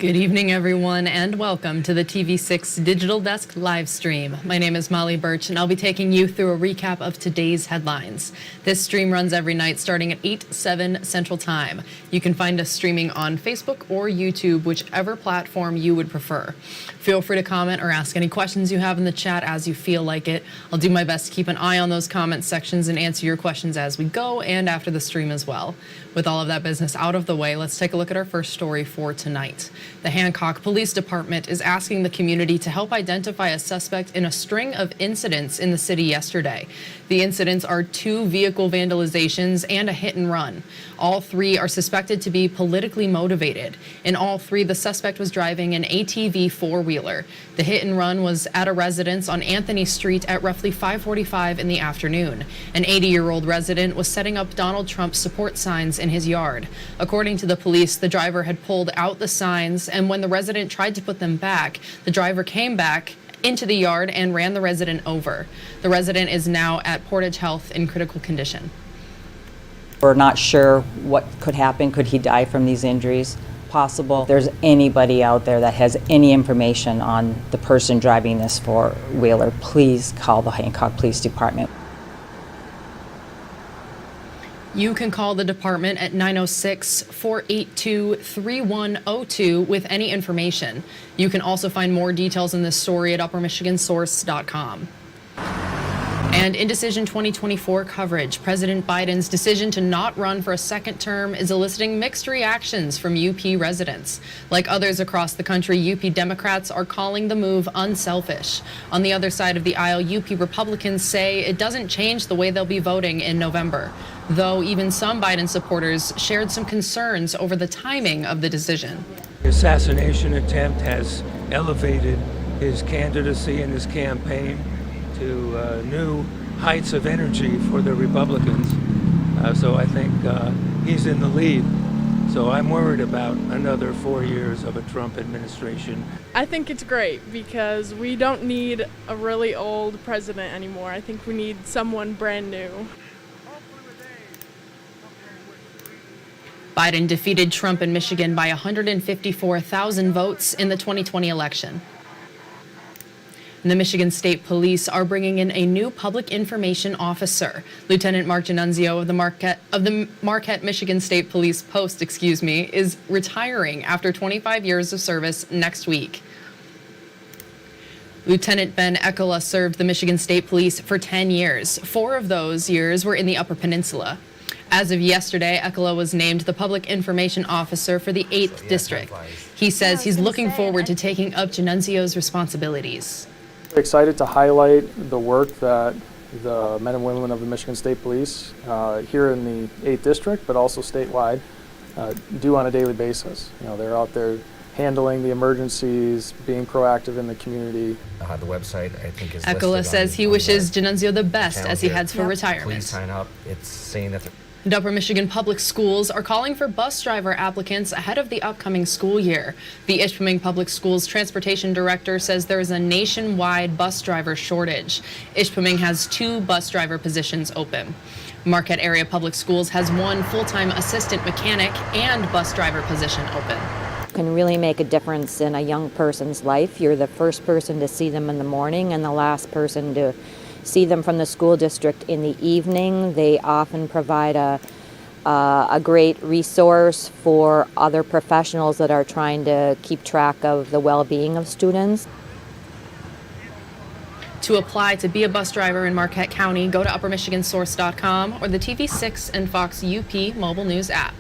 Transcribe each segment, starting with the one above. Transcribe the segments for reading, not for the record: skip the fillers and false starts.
Good evening, everyone, and welcome to the TV6 Digital Desk live stream. My name is Molly Birch, and I'll be taking you through a recap of today's headlines. This stream runs every night starting at 8/7 Central Time. You can find us streaming on Facebook or YouTube, whichever platform you would prefer. Feel free to comment or ask any questions you have in the chat as you feel like it. I'll do my best to keep an eye on those comment sections and answer your questions as we go and after the stream as well. With all of that business out of the way, let's take a look at our first story for tonight. The Hancock Police Department is asking the community to help identify a suspect in a string of incidents in the city yesterday. The incidents are 2 vehicle vandalizations and a hit and run. All 3 are suspected to be politically motivated. In all 3, the suspect was driving an ATV four-wheeler. The hit and run was at a residence on Anthony Street at roughly 5:45 in the afternoon. An 80-year-old resident was setting up Donald Trump support signs in his yard. According to the police, the driver had pulled out the signs, and when the resident tried to put them back, the driver came back into the yard and ran the resident over. The resident is now at Portage Health in critical condition. We're not sure what could happen. Could he die from these injuries? Possible. If there's anybody out there that has any information on the person driving this four-wheeler, please call the Hancock Police Department. You can call the department at 906-482-3102 with any information. You can also find more details in this story at uppermichigansource.com. And Indecision 2024 coverage. President Biden's decision to not run for a second term is eliciting mixed reactions from UP residents. Like others across the country, UP Democrats are calling the move unselfish. On the other side of the aisle, UP Republicans say it doesn't change the way they'll be voting in November, though even some Biden supporters shared some concerns over the timing of the decision. The assassination attempt has elevated his candidacy and his campaign to new heights of energy for the Republicans. So I think he's in the lead. So I'm worried about another 4 years of a Trump administration. I think it's great because we don't need a really old president anymore. I think we need someone brand new. Biden defeated Trump in Michigan by 154,000 votes in the 2020 election. And the Michigan State Police are bringing in a new public information officer. Lieutenant Mark Giannunzio of the Marquette Michigan State Police Post, is retiring after 25 years of service next week. Lieutenant Ben Ekela served the Michigan State Police for 10 years. 4 of those years were in the Upper Peninsula. As of yesterday, Ekela was named the Public Information Officer for the 8th District. He says he's looking forward to taking up Giannunzio's responsibilities. Excited to highlight the work that the men and women of the Michigan State Police here in the 8th District, but also statewide, do on a daily basis. You know, they're out there handling the emergencies, being proactive in the community. The website, I think, is Ekela says he wishes Giannunzio the best as he heads for retirement. Please sign up. It's saying that And Upper Michigan Public Schools are calling for bus driver applicants ahead of the upcoming school year. The Ishpeming Public Schools Transportation Director says there is a nationwide bus driver shortage. Ishpeming has 2 bus driver positions open. Marquette Area Public Schools has 1 full-time assistant mechanic and bus driver position open. Can really make a difference in a young person's life. You're the first person to see them in the morning and the last person to see them from the school district in the evening. They often provide a great resource for other professionals that are trying to keep track of the well-being of students. To apply to be a bus driver in Marquette County, go to uppermichigansource.com or the TV6 and Fox UP mobile news app.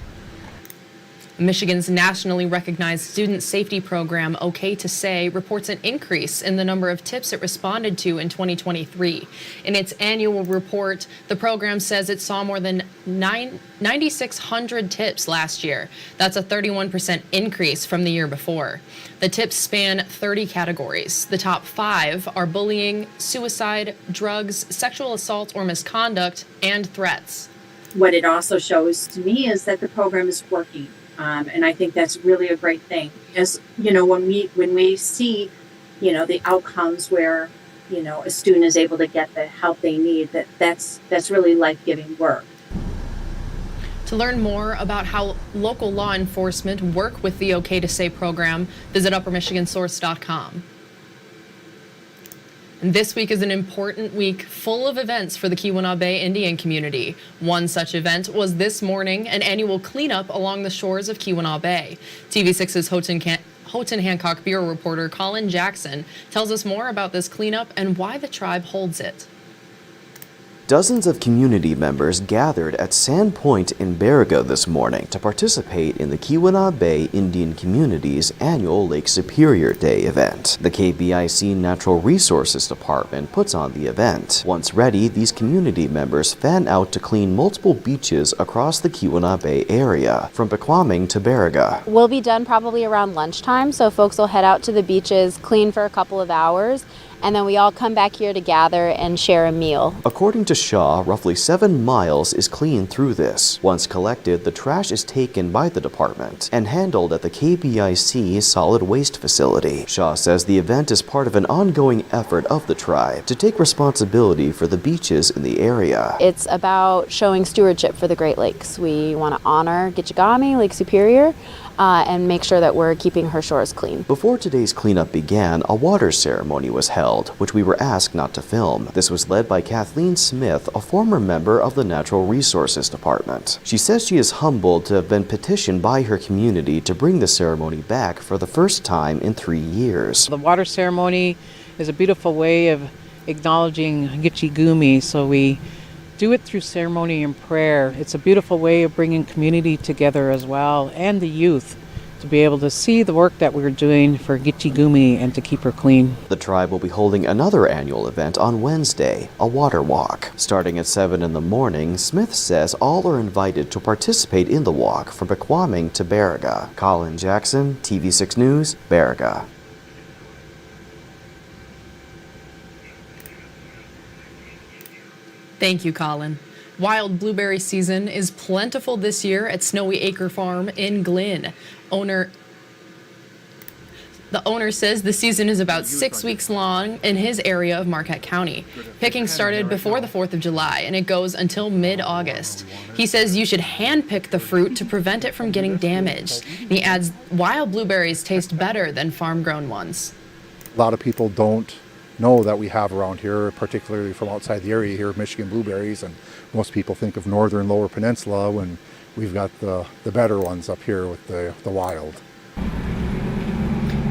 Michigan's nationally recognized student safety program, OK to Say, reports an increase in the number of tips it responded to in 2023. In its annual report, the program says it saw more than 9,600 tips last year. That's a 31% increase from the year before. The tips span 30 categories. The top 5 are bullying, suicide, drugs, sexual assault or misconduct, and threats. What it also shows to me is that the program is working. And I think that's really a great thing. As you know, when we see, the outcomes where, a student is able to get the help they need, that's really life-giving work. To To learn more about how local law enforcement work with the OK to Say program, visit uppermichigansource.com. And this week is an important week full of events for the Keweenaw Bay Indian Community. One such event was this morning, an annual cleanup along the shores of Keweenaw Bay. TV6's Houghton Hancock Bureau reporter Colin Jackson tells us more about this cleanup and why the tribe holds it. Dozens of community members gathered at Sand Point in Baraga this morning to participate in the Keweenaw Bay Indian Community's annual Lake Superior Day event. The KBIC Natural Resources Department puts on the event. Once ready, these community members fan out to clean multiple beaches across the Keweenaw Bay area, from Bequaming to Baraga. We'll be done probably around lunchtime, so folks will head out to the beaches, clean for a couple of hours, and then we all come back here to gather and share a meal. According to Shaw, roughly 7 miles is cleaned through this. Once collected, the trash is taken by the department and handled at the KBIC solid waste facility. Shaw says the event is part of an ongoing effort of the tribe to take responsibility for the beaches in the area. It's about showing stewardship for the Great Lakes. We want to honor Gitchigami, Lake Superior, and make sure that we're keeping her shores clean. Before today's cleanup began, a water ceremony was held, which we were asked not to film. This was led by Kathleen Smith, a former member of the Natural Resources Department. She says she is humbled to have been petitioned by her community to bring the ceremony back for the first time in 3 years. The water ceremony is a beautiful way of acknowledging Gitchigumi, so we do it through ceremony and prayer. It's a beautiful way of bringing community together as well, and the youth, to be able to see the work that we're doing for Gitchigumi and to keep her clean. The tribe will be holding another annual event on Wednesday, a water walk. Starting at 7 in the morning, Smith says all are invited to participate in the walk from Bequaming to Baraga. Colin Jackson, TV6 News, Baraga. Thank you, Colin. Wild blueberry season is plentiful this year at Snowy Acre Farm in Glynn. The owner says the season is about 6 weeks long in his area of Marquette County. Picking started before the 4th of July and it goes until mid-August. He says you should hand-pick the fruit to prevent it from getting damaged. He adds wild blueberries taste better than farm-grown ones. A lot of people don't know that we have around here, particularly from outside the area here, Michigan blueberries, and most people think of northern lower peninsula when we've got the better ones up here with the wild.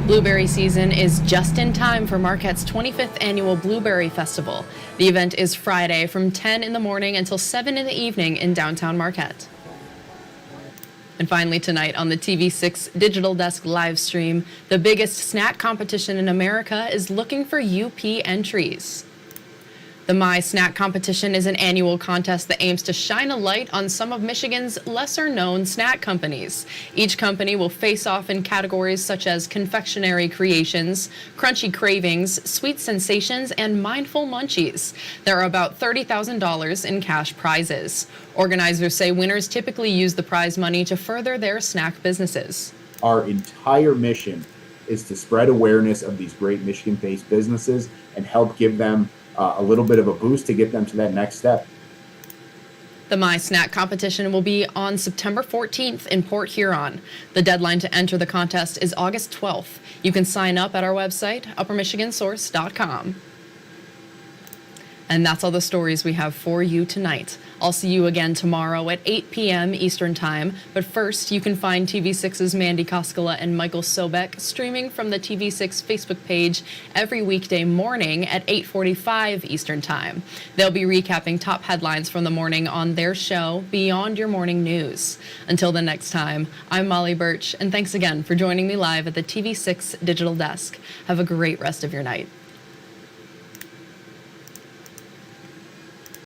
Blueberry season is just in time for Marquette's 25th annual Blueberry Festival. The event is Friday from 10 in the morning until 7 in the evening in downtown Marquette. And finally tonight on the TV6 Digital Desk live stream, the biggest snack competition in America is looking for UP entries. The My Snack Competition is an annual contest that aims to shine a light on some of Michigan's lesser-known snack companies. Each company will face off in categories such as confectionery creations, crunchy cravings, sweet sensations, and mindful munchies. There are about $30,000 in cash prizes. Organizers say winners typically use the prize money to further their snack businesses. Our entire mission is to spread awareness of these great Michigan-based businesses and help give them a little bit of a boost to get them to that next step. The My Snack Competition will be on September 14th in Port Huron. The deadline to enter the contest is August 12th. You can sign up at our website, uppermichigansource.com. And that's all the stories we have for you tonight. I'll see you again tomorrow at 8 p.m. Eastern Time. But first, you can find TV6's Mandy Koskela and Michael Sobek streaming from the TV6 Facebook page every weekday morning at 8:45 Eastern Time. They'll be recapping top headlines from the morning on their show, Beyond Your Morning News. Until the next time, I'm Molly Birch, and thanks again for joining me live at the TV6 Digital Desk. Have a great rest of your night.